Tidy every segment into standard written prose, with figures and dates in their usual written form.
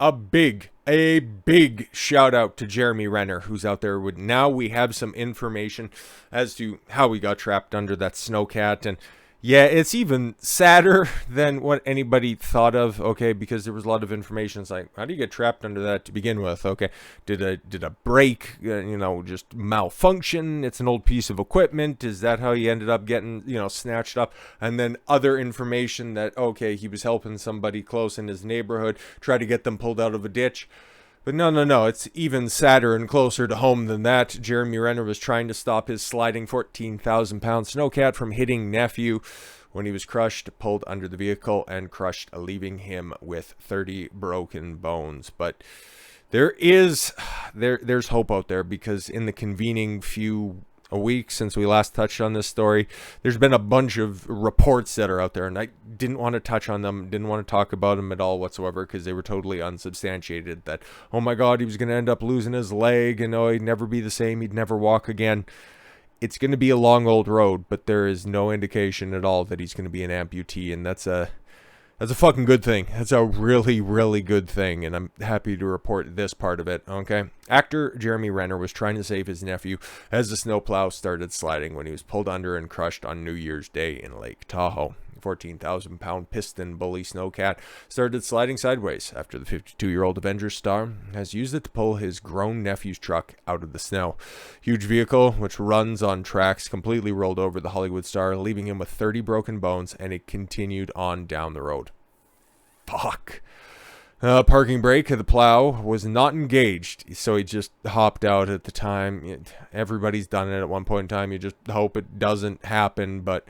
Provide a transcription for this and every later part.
a big shout out to Jeremy Renner, who's out there with, now we have some information as to how he got trapped under that snowcat. And yeah, it's even sadder than what anybody thought of, okay, because there was a lot of information. It's like, how do you get trapped under that to begin with? Okay, did a brake, just malfunction? It's an old piece of equipment. Is that how you ended up getting, snatched up? And then other information that, okay, he was helping somebody close in his neighborhood, try to get them pulled out of a ditch. But no, it's even sadder and closer to home than that. Jeremy Renner was trying to stop his sliding 14,000-pound snowcat from hitting nephew when he was crushed, pulled under the vehicle, and crushed, leaving him with 30 broken bones. But there's hope out there, because in the convening few a week since we last touched on this story, there's been a bunch of reports that are out there, and I didn't want to touch on them, didn't want to talk about them at all whatsoever, because they were totally unsubstantiated. That, oh my god, he was going to end up losing his leg, and he'd never be the same, he'd never walk again. It's going to be a long old road, but there is no indication at all that he's going to be an amputee, and that's a fucking good thing. That's a really, really good thing, and I'm happy to report this part of it, okay? Actor Jeremy Renner was trying to save his nephew as the snowplow started sliding when he was pulled under and crushed on New Year's Day in Lake Tahoe. 14,000-pound PistenBully snowcat started sliding sideways after the 52-year-old Avengers star has used it to pull his grown nephew's truck out of the snow. Huge vehicle, which runs on tracks, completely rolled over the Hollywood star, leaving him with 30 broken bones, and it continued on down the road. Fuck. Parking brake of the plow was not engaged, so he just hopped out at the time. Everybody's done it at one point in time. You just hope it doesn't happen, but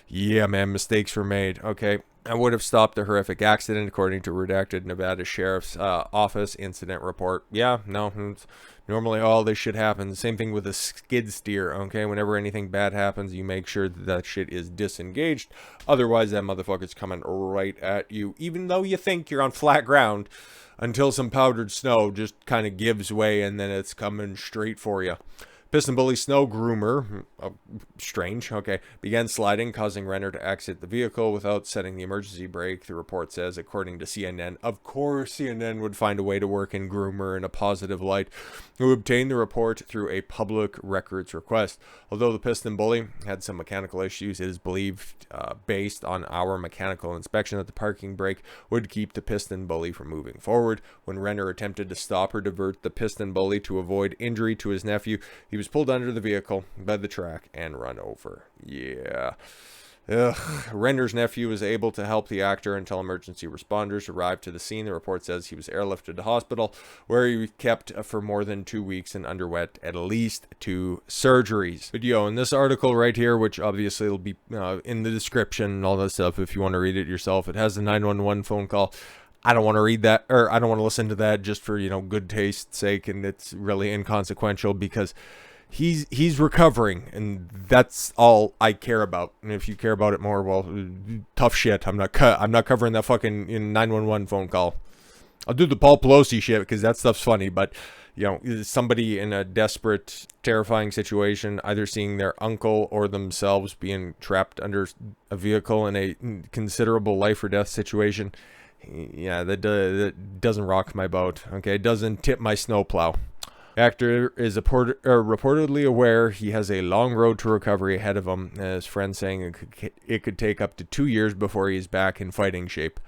yeah, man, mistakes were made. Okay, I would have stopped the horrific accident, according to redacted Nevada Sheriff's Office incident report. Yeah, no, it's normally all this shit happens. Same thing with a skid steer, okay? Whenever anything bad happens, you make sure that shit is disengaged. Otherwise, that motherfucker's coming right at you, even though you think you're on flat ground, until some powdered snow just kind of gives way, and then it's coming straight for you. PistenBully snow groomer, strange, okay, began sliding, causing Renner to exit the vehicle without setting the emergency brake, the report says, according to CNN. Of course, CNN would find a way to work in groomer in a positive light, who obtained the report through a public records request. Although the PistenBully had some mechanical issues, it is believed, based on our mechanical inspection, that the parking brake would keep the PistenBully from moving forward. When Renner attempted to stop or divert the PistenBully to avoid injury to his nephew, he was pulled under the vehicle by the track and run over. Yeah. Ugh. Renner's nephew was able to help the actor until emergency responders arrived to the scene. The report says he was airlifted to hospital, where he was kept for more than 2 weeks and underwent at least 2 surgeries. But in this article right here, which obviously will be in the description and all that stuff if you want to read it yourself, it has the 911 phone call. I don't want to read that, or I don't want to listen to that just for, good taste's sake, and it's really inconsequential, because he's recovering, and that's all I care about. And if you care about it more, well, tough shit. I'm not covering that fucking 911 phone call. I'll do the Paul Pelosi shit, because that stuff's funny, but somebody in a desperate, terrifying situation, either seeing their uncle or themselves being trapped under a vehicle in a considerable life or death situation, yeah, that doesn't rock my boat, okay? It doesn't tip my snowplow. Actor is reportedly aware he has a long road to recovery ahead of him, his friend saying it could take up to 2 years before he is back in fighting shape.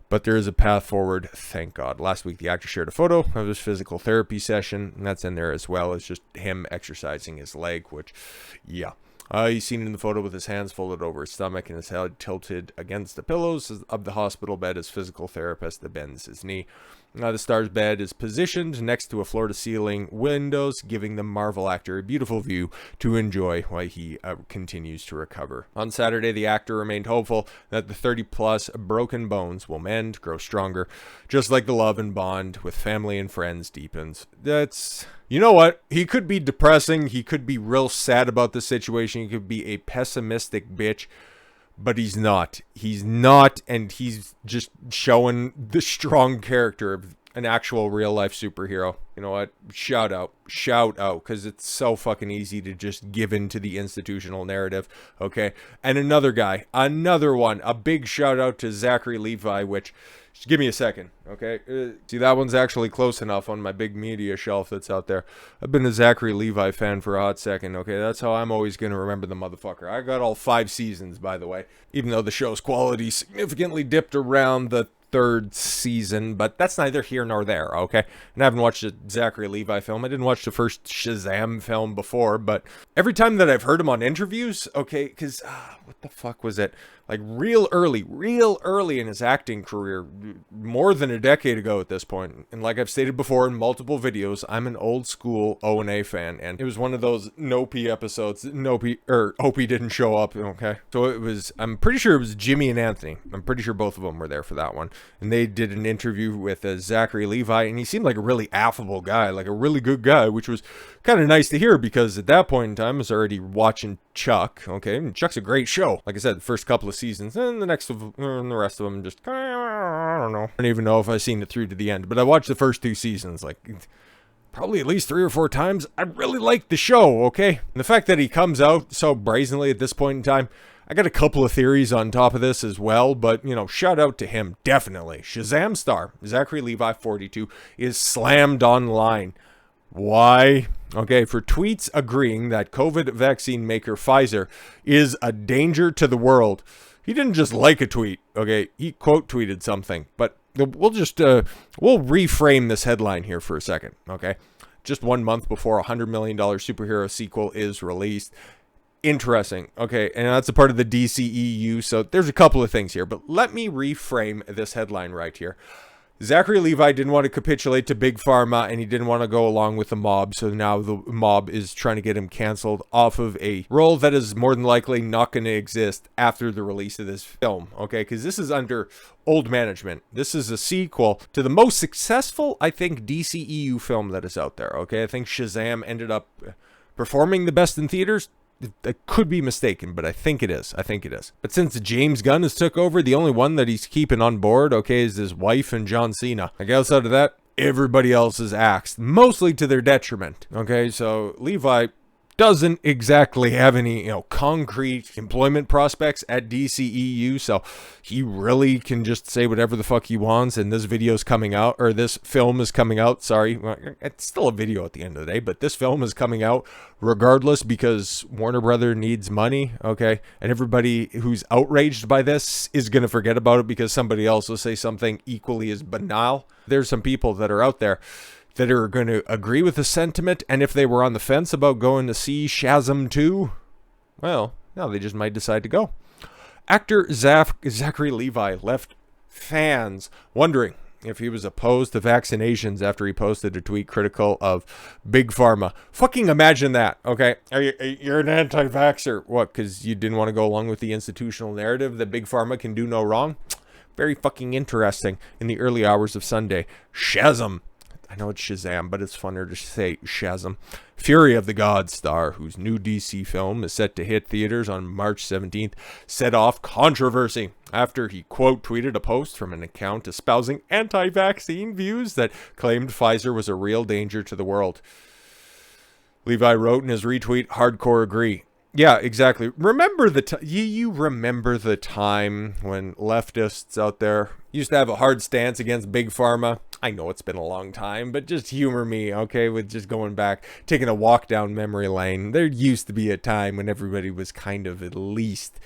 But there is a path forward, thank God. Last week, the actor shared a photo of his physical therapy session, and that's in there as well. It's just him exercising his leg, which, yeah. He's seen in the photo with his hands folded over his stomach and his head tilted against the pillows of the hospital bed as physical therapist bends his knee. The star's bed is positioned next to a floor-to-ceiling windows, giving the Marvel actor a beautiful view to enjoy while he continues to recover. On Saturday, the actor remained hopeful that the 30-plus broken bones will mend, grow stronger, just like the love and bond with family and friends deepens. That's... You know what? He could be depressing. He could be real sad about the situation. He could be a pessimistic bitch. But he's not. He's not, and he's just showing the strong character of an actual real-life superhero. You know what? Shout out, because it's so fucking easy to just give in to the institutional narrative, okay? And another guy, another one, a big shout-out to Zachary Levi, which, Just give me a second, okay? See, that one's actually close enough on my big media shelf that's out there. I've been a Zachary Levi fan for a hot second, okay? That's how I'm always going to remember the motherfucker. I got all 5 seasons, by the way, even though the show's quality significantly dipped around the 3rd season, but that's neither here nor there, okay? And I haven't watched a Zachary Levi film. I didn't watch the first Shazam film before, but every time that I've heard him on interviews, okay, because, what the fuck was it? Like real early in his acting career, more than a decade ago at this point. And like I've stated before in multiple videos, I'm an old school O&A fan, and it was one of those Nope episodes. Opie didn't show up, okay? So it was, I'm pretty sure it was Jimmy and Anthony. I'm pretty sure both of them were there for that one. And they did an interview with Zachary Levi, and he seemed like a really affable guy, like a really good guy, which was kind of nice to hear, because at that point in time I was already watching Chuck, okay? And Chuck's a great show. Like I said, the first couple of seasons, and the rest of them just, I don't know. I don't even know if I've seen it through to the end, but I watched the first 2 seasons, like, probably at least 3 or 4 times. I really like the show, okay? And the fact that he comes out so brazenly at this point in time, I got a couple of theories on top of this as well, but, you know, shout out to him, definitely. Shazam star, Zachary Levi, 42, is slammed online. Why? Okay, for tweets agreeing that COVID vaccine maker Pfizer is a danger to the world. He didn't just like a tweet, okay? He quote tweeted something, but we'll just, we'll reframe this headline here for a second, okay? Just 1 month before a $100 million superhero sequel is released. Interesting, okay, and that's a part of the DCEU, so there's a couple of things here, but let me reframe this headline right here. Zachary Levi didn't want to capitulate to Big Pharma, and he didn't want to go along with the mob, so now the mob is trying to get him canceled off of a role that is more than likely not going to exist after the release of this film, okay? Because this is under old management. This is a sequel to the most successful, I think, DCEU film that is out there, okay? I think Shazam ended up performing the best in theaters. I could be mistaken, but I think it is. But since James Gunn has took over, the only one that he's keeping on board, okay, is his wife and John Cena. Like, outside of that, everybody else is axed, mostly to their detriment. Okay, so Levi doesn't exactly have any, you know, concrete employment prospects at DCEU, so he really can just say whatever the fuck he wants, and this video's coming out, or this film is coming out, sorry, it's still a video at the end of the day, but this film is coming out regardless because Warner Brother needs money, okay, and everybody who's outraged by this is going to forget about it because somebody else will say something equally as banal. There's some people that are out there that are going to agree with the sentiment, and if they were on the fence about going to see Shazam 2, well, now they just might decide to go. Actor Zachary Levi left fans wondering if he was opposed to vaccinations after he posted a tweet critical of Big Pharma. Fucking imagine that, okay? You're an anti-vaxxer. What, because you didn't want to go along with the institutional narrative that Big Pharma can do no wrong? Very fucking interesting. In the early hours of Sunday, Shazam. I know it's Shazam, but it's funner to say Shazam. Fury of the Gods star, whose new DC film is set to hit theaters on March 17th, set off controversy after he quote tweeted a post from an account espousing anti-vaccine views that claimed Pfizer was a real danger to the world. Levi wrote in his retweet, "Hardcore agree." Yeah, exactly. Remember the you remember the time when leftists out there used to have a hard stance against Big Pharma? I know it's been a long time, but just humor me, okay, with just going back, taking a walk down memory lane. There used to be a time when everybody was kind of at least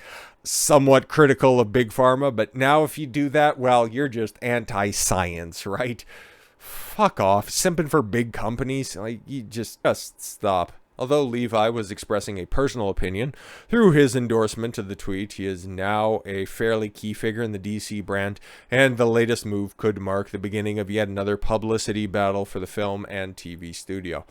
somewhat critical of Big Pharma, but now if you do that, well, you're just anti-science, right? Fuck off. Simping for big companies, like, you just stop. Although Levi was expressing a personal opinion through his endorsement of the tweet, he is now a fairly key figure in the DC brand, and the latest move could mark the beginning of yet another publicity battle for the film and TV studio.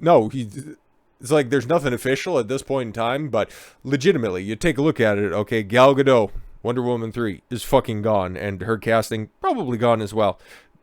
No, it's like there's nothing official at this point in time, but legitimately, you take a look at it, okay, Gal Gadot, Wonder Woman 3, is fucking gone, and her casting probably gone as well.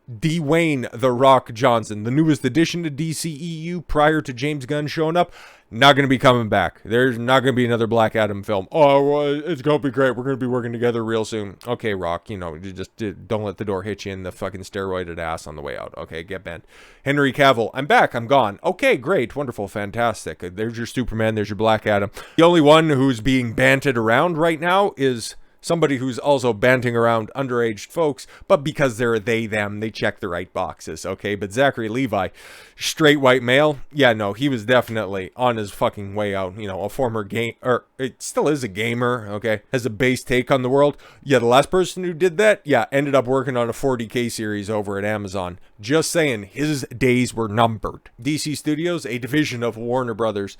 Dwayne "The Rock" Johnson, the newest addition to DCEU prior to James Gunn showing up, not going to be coming back. There's not going to be another Black Adam film. Oh, well, it's going to be great. We're going to be working together real soon. Okay, Rock, you know, you just don't let the door hit you in the fucking steroided ass on the way out. Okay, get bent. Henry Cavill, I'm back. I'm gone. Okay, great. Wonderful. Fantastic. There's your Superman. There's your Black Adam. The only one who's being banted around right now is somebody who's also banting around underage folks, but because they're they, them, they check the right boxes, okay? But Zachary Levi, straight white male, yeah, no, he was definitely on his fucking way out, you know, a former or it still is a gamer, okay? Has a base take on the world. Yeah, the last person who did that, yeah, ended up working on a 40K series over at Amazon. Just saying, his days were numbered. DC Studios, a division of Warner Brothers,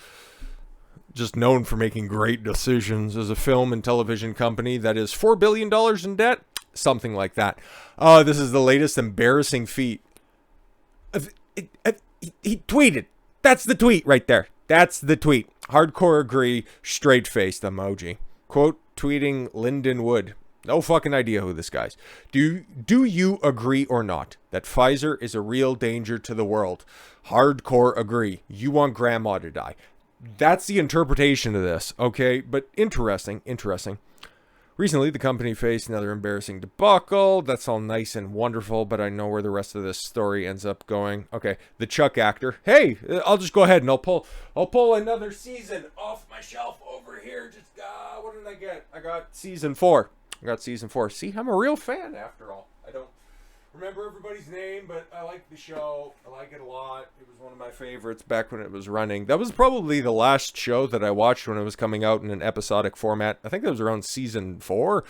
just known for making great decisions, as a film and television company that is $4 billion in debt, something like that. This is the latest embarrassing feat. He tweeted. That's the tweet right there. That's the tweet. Hardcore agree, straight-faced emoji. Quote, tweeting Lyndon Wood. No fucking idea who this guy's. Do you agree or not that Pfizer is a real danger to the world? Hardcore agree. You want grandma to die. That's the interpretation of this, okay? But interesting. Recently, the company faced another embarrassing debacle. That's all nice and wonderful, but I know where the rest of this story ends up going. Okay, the Chuck actor. Hey, I'll just go ahead and I'll pull another season off my shelf over here. Just what did I get? I got season 4. See, I'm a real fan after all. I don't remember everybody's name, but I like the show. I like it a lot. It was one of my favorites back when it was running. That was probably the last show that I watched when it was coming out in an episodic format. I think that was around season 4.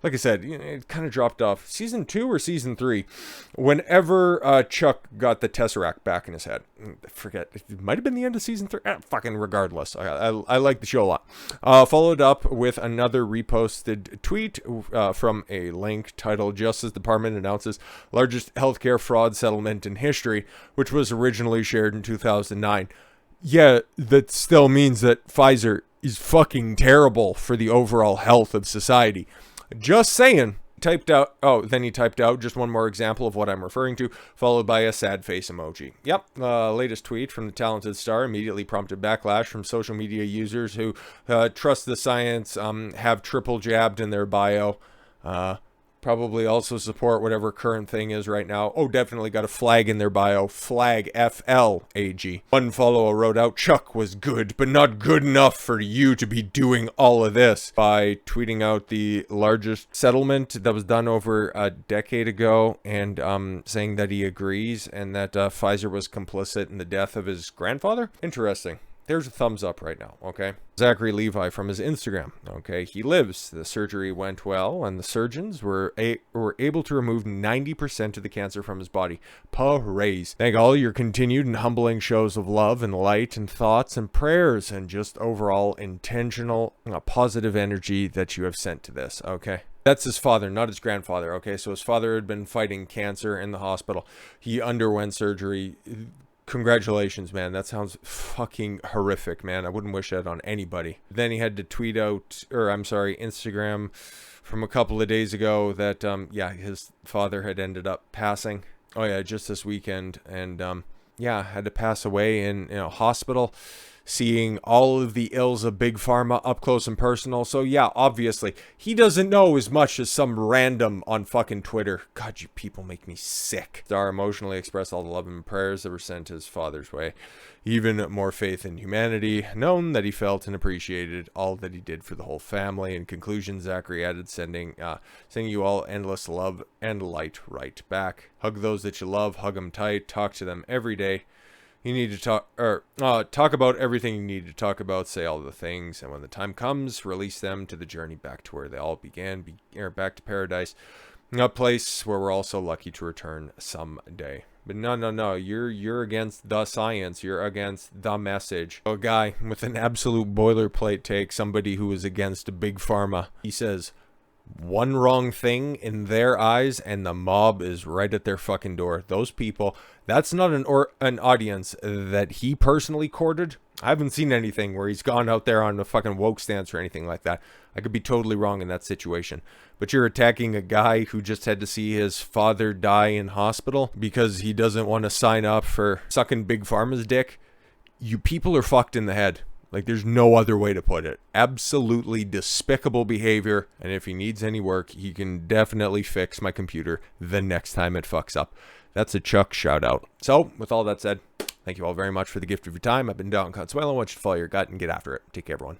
Like I said, it kind of dropped off. Season 2 or season 3, whenever Chuck got the Tesseract back in his head. I forget. It might have been the end of season 3. Fucking regardless. I like the show a lot. Followed up with another reposted tweet from a link titled Justice Department announces largest healthcare fraud settlement in history, which was originally shared in 2009. Yeah, that still means that Pfizer is fucking terrible for the overall health of society. Just saying. Then he typed out just one more example of what I'm referring to, followed by a sad face emoji. Yep, latest tweet from the talented star immediately prompted backlash from social media users who trust the science, have triple jabbed in their bio, probably also support whatever current thing is right now. Oh, definitely got a flag in their bio. Flag FLAG. One follower wrote out, Chuck was good, but not good enough for you to be doing all of this. By tweeting out the largest settlement that was done over a decade ago and saying that he agrees and that Pfizer was complicit in the death of his grandfather. Interesting. There's a thumbs up right now, okay? Zachary Levi from his Instagram, okay? He lives. The surgery went well, and the surgeons were able to remove 90% of the cancer from his body. Praise. Thank all your continued and humbling shows of love and light and thoughts and prayers and just overall intentional positive energy that you have sent to this, okay? That's his father, not his grandfather, okay? So his father had been fighting cancer in the hospital. He underwent surgery. Congratulations, man. That sounds fucking horrific, man. I wouldn't wish that on anybody. Then he had to tweet out, Instagram from a couple of days ago that, his father had ended up passing. Oh, yeah, just this weekend. And, had to pass away in hospital, seeing all of the ills of Big Pharma up close and personal. So, yeah, obviously, he doesn't know as much as some random on fucking Twitter. God, you people make me sick. Star emotionally expressed all the love and prayers that were sent his father's way. Even more faith in humanity, known that he felt and appreciated all that he did for the whole family. In conclusion, Zachary added, sending you all endless love and light right back. Hug those that you love, hug them tight, talk to them every day. You need to talk about everything you need to talk about, say all the things, and when the time comes, release them to the journey back to where they all began, back to paradise, a place where we're all so lucky to return someday. But no, you're against the science, you're against the message. A guy with an absolute boilerplate take, somebody who is against Big Pharma. He says one wrong thing in their eyes and the mob is right at their fucking door. Those people, that's not an audience that he personally courted. I haven't seen anything where he's gone out there on a fucking woke stance or anything like that. I could be totally wrong in that situation. But you're attacking a guy who just had to see his father die in hospital because he doesn't want to sign up for sucking Big Pharma's dick. You people are fucked in the head. Like, there's no other way to put it. Absolutely despicable behavior. And if he needs any work, he can definitely fix my computer the next time it fucks up. That's a Chuck shout out. So, with all that said, thank you all very much for the gift of your time. I've been Don Consuelo. I want you to follow your gut and get after it. Take care, everyone.